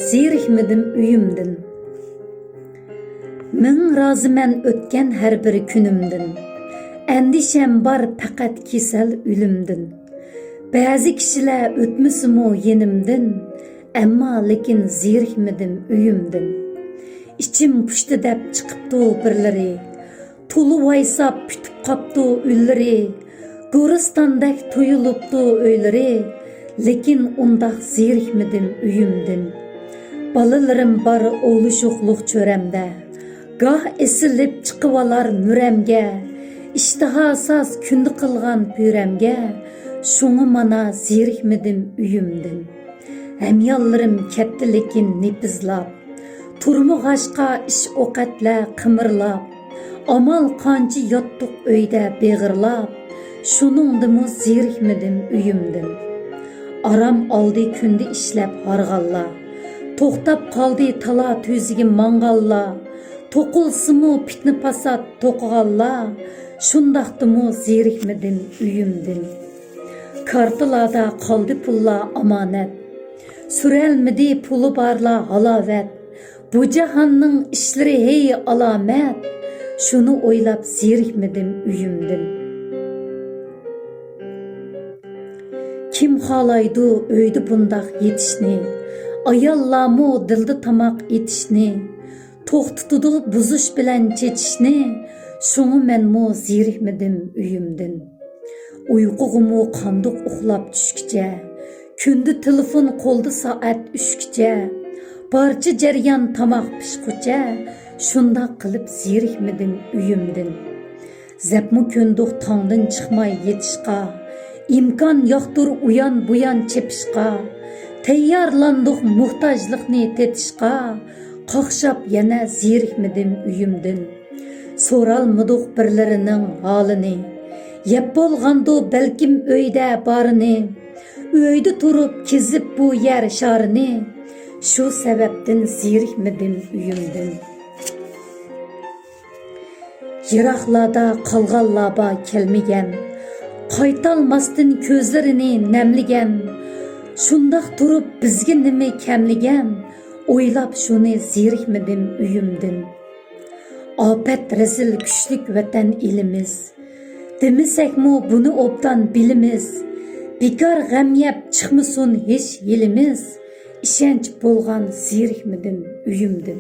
zerikmedim uyumdin. Ming roziman o'tgan har bir kunimdin. Endişem bar faqat kesal o'limdin. Ba'zi kishilar o'tmisimu yenimdin, ammo lekin zerikmedim uyumdin. İçim pushti deb chiqibdi birlari, to'lib vaysab putib qopdi uylari. Go'ristondek to'yilibdi o'ylari, lekin undaq zerikmedim uyumdin. Balalarim bar o'lishuqliq cho'ramda, goh esilib chiqib olar muramga. İştihasaz kündü qilgan pöramga, şunu mana zerikmedim uyumdin. Hamyonlarim ketdi lekin nepizlab, turmug'ashqa ish o'qatla qimirlab, amal qancha yotdiq uyda beg'irlab, shuningdimi zerikmedim uyumdin. Aram oldi kundi ishlab harg'alla, to'xtab qoldi tala tuzigi mang'alla, to'qilsimu pitni pasat to'qig'alla, shundaqdimi zerikmedim uyumdin. Kartılarda qaldi pulla amanat, sürelmedi pulu barla halavet. Bu cahanning ishlari hey alamet, şunu o'ylab zerikmedim uyumdin. Kim xalaydı öydi bundaq yetishni, ayollarmu dildi tamoq etishni, to'xtitdi buzish bilan chechishni, şunu menmu zerikmedim uyumdin. Uyquğumu qanduq uxlab tushkicha, kundi telefon qo'lda soat 3gacha, barcha jaryon tamoq pishqucha, shunda qilib zerikmedim uyumdin. Zapmu kunduq tongdan chiqmay yetishqa, imkon yo'qdir uyan buyan chepishqa, tayyorlandiq muhtojlikni tetishqa, qoqshab yana zerikmedim uyumdin. So'ralmidiq birlarining holini, yeb bo'lg'andu balkim uyda borini, uyda turib kezib bu yer shorini, shu sababdan zerikmedim uyumdin. Yiroqlarda qolganlarga kelmagan, qaytolmasdan ko'zlarini namlagan, shundoq turib bizga nima kamlagan, o'ylab shuni zerikmedim uyumdin. Afat rezil kuchlik vatan elimiz, demisakmu buni obdan bilimiz. Bekor g'am yeb chiqmasin hech yelimiz, ishonch bo'lgan zerikmedim uyumdin.